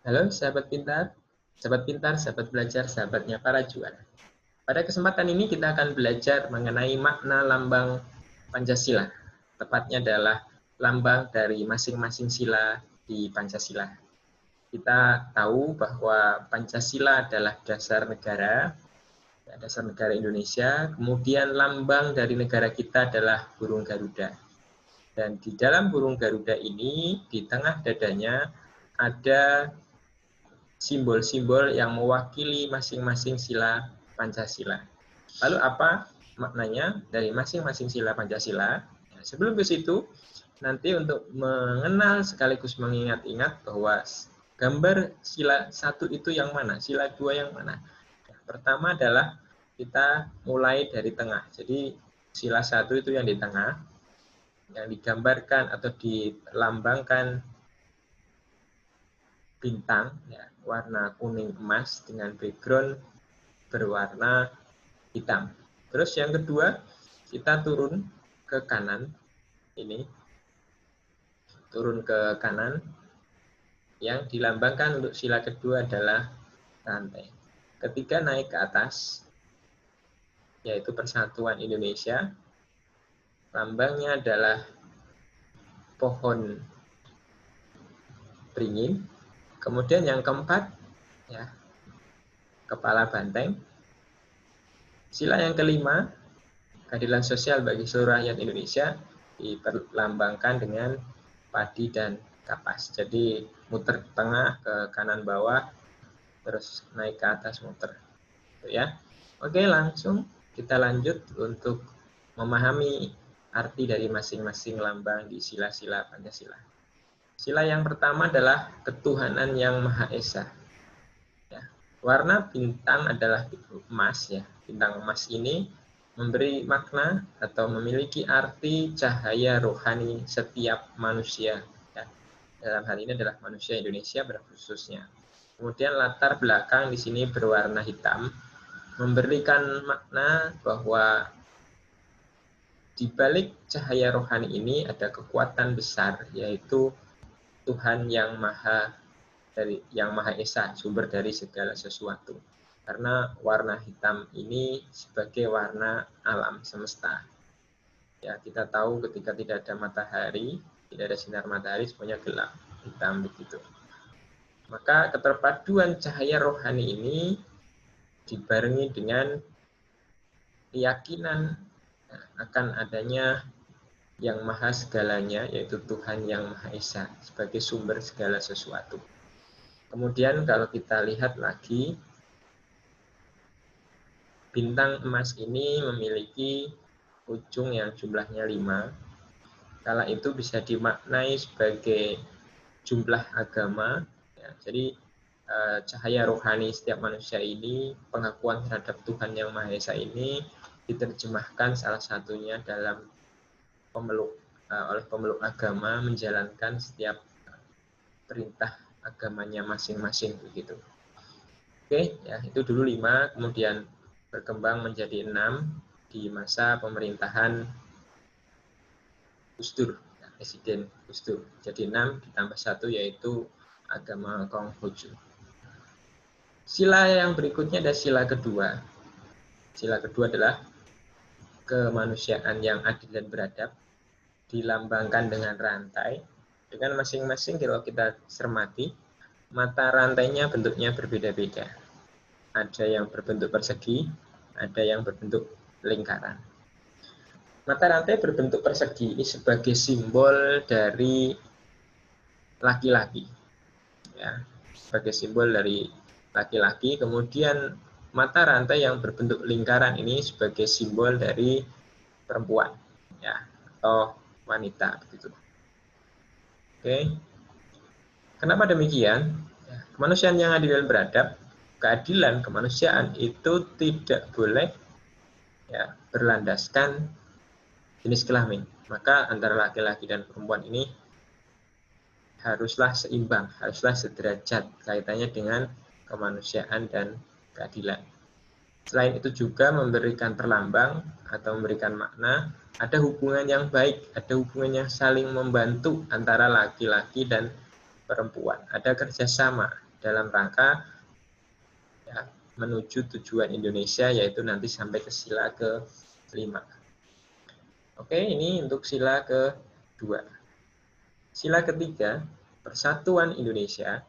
Halo sahabat pintar, sahabat belajar, sahabatnya para juara. Pada kesempatan ini kita akan belajar mengenai makna lambang Pancasila. Tepatnya adalah lambang dari masing-masing sila di Pancasila. Kita tahu bahwa Pancasila adalah dasar negara Indonesia. Kemudian lambang dari negara kita adalah burung Garuda. Dan di dalam burung Garuda ini, di tengah dadanya ada simbol-simbol yang mewakili masing-masing sila Pancasila. Lalu apa maknanya dari masing-masing sila Pancasila? Ya, sebelum ke situ, nanti untuk mengenal sekaligus mengingat-ingat bahwa gambar sila satu itu yang mana, sila dua yang mana. Nah, pertama adalah kita mulai dari tengah. Jadi sila satu itu yang di tengah, yang digambarkan atau dilambangkan bintang ya, warna kuning emas dengan background berwarna hitam. Terus yang kedua, kita turun ke kanan ini, turun ke kanan, yang dilambangkan untuk sila kedua adalah rantai. Ketiga naik ke atas, yaitu Persatuan Indonesia, lambangnya adalah pohon beringin. Kemudian yang keempat, ya, kepala banteng. Sila yang kelima, keadilan sosial bagi seluruh rakyat Indonesia, diperlambangkan dengan padi dan kapas. Jadi muter tengah ke kanan bawah, terus naik ke atas muter. Ya. Oke, langsung kita lanjut untuk memahami arti dari masing-masing lambang di sila-sila Pancasila. Sila yang pertama adalah ketuhanan yang Maha Esa. Ya. Warna bintang adalah emas ya. Bintang emas ini memberi makna atau memiliki arti cahaya rohani setiap manusia. Ya. Dalam hal ini adalah manusia Indonesia pada khususnya. Kemudian latar belakang di sini berwarna hitam, memberikan makna bahwa di balik cahaya rohani ini ada kekuatan besar, yaitu Tuhan yang Maha Esa, sumber dari segala sesuatu. Karena warna hitam ini sebagai warna alam semesta. Ya, kita tahu ketika tidak ada matahari, tidak ada sinar matahari, semuanya gelap, hitam begitu. Maka keterpaduan cahaya rohani ini dibarengi dengan keyakinan akan adanya yang maha segalanya, yaitu Tuhan yang Maha Esa, sebagai sumber segala sesuatu. Kemudian kalau kita lihat lagi, bintang emas ini memiliki ujung yang jumlahnya 5. Kala itu bisa dimaknai sebagai jumlah agama. Ya, jadi cahaya rohani setiap manusia ini, pengakuan terhadap Tuhan yang Maha Esa ini diterjemahkan salah satunya dalam oleh pemeluk agama menjalankan setiap perintah agamanya masing-masing begitu. Oke, ya itu dulu 5, kemudian berkembang menjadi 6 di masa pemerintahan Gus Dur, ya, Presiden Gus Dur. Jadi 6 ditambah 1 yaitu agama Konghucu. Sila yang berikutnya ada sila kedua. Sila kedua adalah kemanusiaan yang adil dan beradab, dilambangkan dengan rantai. Dengan masing-masing kalau kita cermati, mata rantainya bentuknya berbeda-beda. Ada yang berbentuk persegi, ada yang berbentuk lingkaran. Mata rantai berbentuk persegi ini sebagai simbol dari laki-laki, ya, sebagai simbol dari laki-laki. Kemudian mata rantai yang berbentuk lingkaran ini sebagai simbol dari perempuan, ya, atau wanita begitu. Oke, kenapa demikian? Kemanusiaan yang adil dan beradab, keadilan kemanusiaan itu tidak boleh ya, berlandaskan jenis kelamin. Maka antara laki-laki dan perempuan ini haruslah seimbang, haruslah sederajat kaitannya dengan kemanusiaan dan keadilan. Selain itu juga memberikan perlambang atau memberikan makna, ada hubungan yang baik, ada hubungan yang saling membantu antara laki-laki dan perempuan. Ada kerjasama dalam rangka ya, menuju tujuan Indonesia, yaitu nanti sampai ke sila ke-5. Oke, ini untuk sila ke-2. Sila ketiga, persatuan Indonesia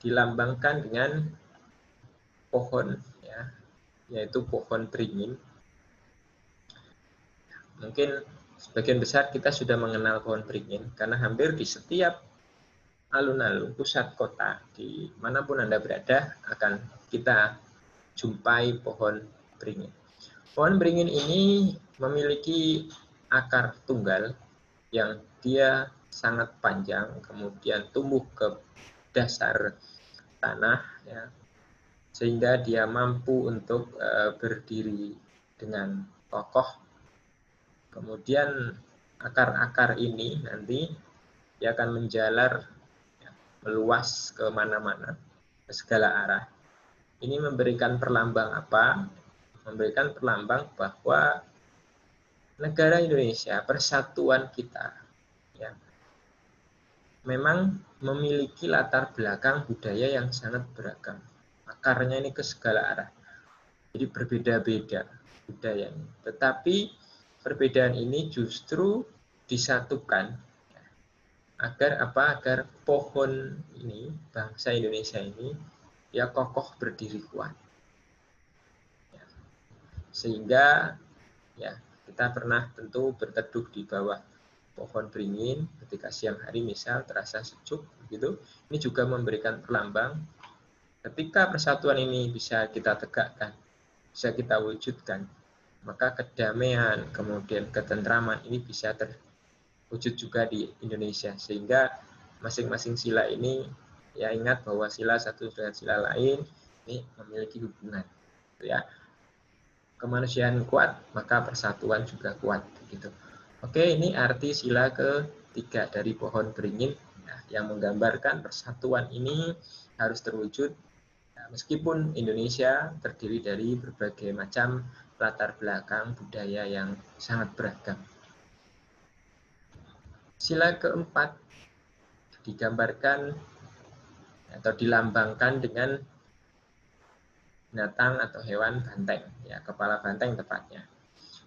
dilambangkan dengan pohon, ya, yaitu pohon beringin. Mungkin sebagian besar kita sudah mengenal pohon beringin, karena hampir di setiap alun-alun pusat kota, di manapun Anda berada, akan kita jumpai pohon beringin. Pohon beringin ini memiliki akar tunggal yang dia sangat panjang, kemudian tumbuh ke dasar tanah, ya, sehingga dia mampu untuk berdiri dengan kokoh. Kemudian akar-akar ini nanti dia akan menjalar, ya, meluas ke mana-mana, ke segala arah. Ini memberikan perlambang apa? Memberikan perlambang bahwa negara Indonesia, persatuan kita, ya, memang memiliki latar belakang budaya yang sangat beragam. Akarnya ini ke segala arah. Jadi berbeda-beda budayanya. Tetapi perbedaan ini justru disatukan agar apa? Agar pohon ini, bangsa Indonesia ini, ya kokoh berdiri kuat. Ya. Sehingga ya kita pernah tentu berteduh di bawah pohon beringin ketika siang hari misal terasa sejuk gitu. Ini juga memberikan perlambang ketika persatuan ini bisa kita tegakkan, bisa kita wujudkan, maka kedamaian, kemudian ketentraman ini bisa terwujud juga di Indonesia. Sehingga masing-masing sila ini, ya ingat bahwa sila satu dengan sila lain ini memiliki hubungan, ya. Kemanusiaan kuat, maka persatuan juga kuat, gitu. Oke, ini arti sila ketiga dari pohon beringin, ya, yang menggambarkan persatuan ini harus terwujud, ya, meskipun Indonesia terdiri dari berbagai macam latar belakang budaya yang sangat beragam. Sila keempat digambarkan atau dilambangkan dengan binatang atau hewan banteng, ya, kepala banteng tepatnya.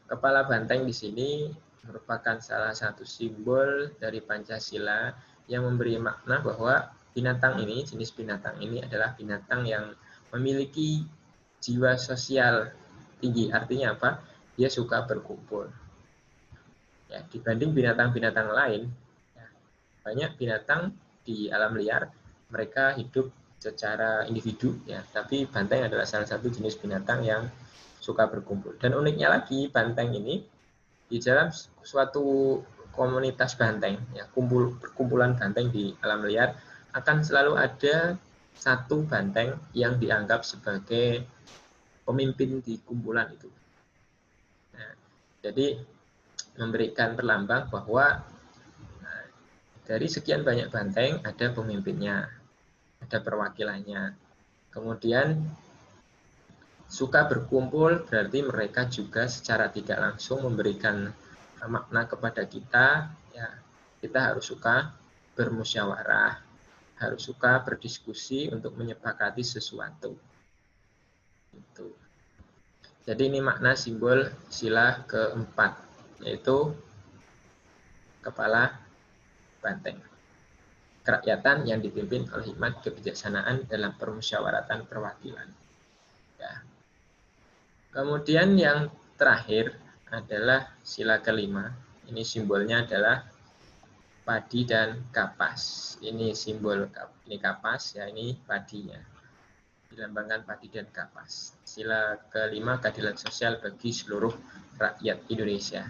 Kepala banteng di sini merupakan salah satu simbol dari Pancasila yang memberi makna bahwa binatang ini, jenis binatang ini adalah binatang yang memiliki jiwa sosial tinggi. Artinya apa? Dia suka berkumpul. Ya, dibanding binatang-binatang lain, ya, banyak binatang di alam liar mereka hidup secara individu, ya, tapi banteng adalah salah satu jenis binatang yang suka berkumpul. Dan uniknya lagi, banteng ini di dalam suatu komunitas banteng, ya, perkumpulan banteng di alam liar, akan selalu ada satu banteng yang dianggap sebagai pemimpin di kumpulan itu. Nah, jadi memberikan perlambang bahwa dari sekian banyak banteng ada pemimpinnya, ada perwakilannya. Kemudian suka berkumpul berarti mereka juga secara tidak langsung memberikan makna kepada kita, ya, kita harus suka bermusyawarah, harus suka berdiskusi untuk menyepakati sesuatu. Itu. Jadi ini makna simbol sila keempat, yaitu kepala banteng. Kerakyatan yang dipimpin oleh hikmat kebijaksanaan dalam permusyawaratan perwakilan. Ya. Kemudian yang terakhir adalah sila kelima. Ini simbolnya adalah padi dan kapas. Ini simbol, ini kapas, ya, ini padinya. Dilambangkan padi dan kapas. Sila kelima, keadilan sosial bagi seluruh rakyat Indonesia.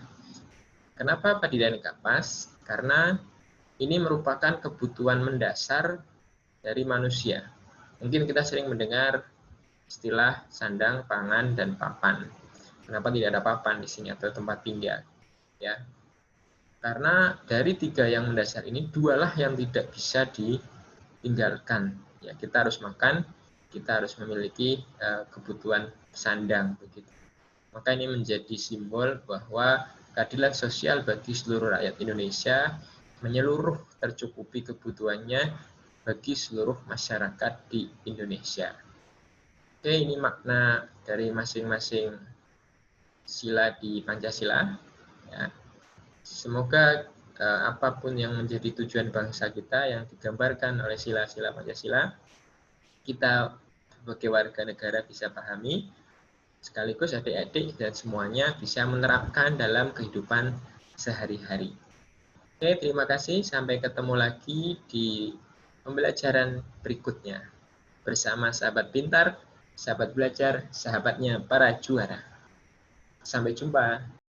Kenapa padi dan kapas? Karena ini merupakan kebutuhan mendasar dari manusia. Mungkin kita sering mendengar istilah sandang, pangan, dan papan. Kenapa tidak ada papan di sini atau tempat tinggal? Ya, karena dari tiga yang mendasar ini, dualah yang tidak bisa ditinggalkan. Ya, kita harus makan, kita harus memiliki kebutuhan sandang, begitu. Maka ini menjadi simbol bahwa keadilan sosial bagi seluruh rakyat Indonesia menyeluruh, tercukupi kebutuhannya, bagi seluruh masyarakat di Indonesia. Oke, ini makna dari masing-masing sila di Pancasila. Ya. Semoga apapun yang menjadi tujuan bangsa kita yang digambarkan oleh sila-sila Pancasila, kita sebagai warga negara bisa pahami, sekaligus adik-adik dan semuanya bisa menerapkan dalam kehidupan sehari-hari. Oke, terima kasih. Sampai ketemu lagi di pembelajaran berikutnya. Bersama sahabat pintar, sahabat belajar, sahabatnya para juara. Sampai jumpa.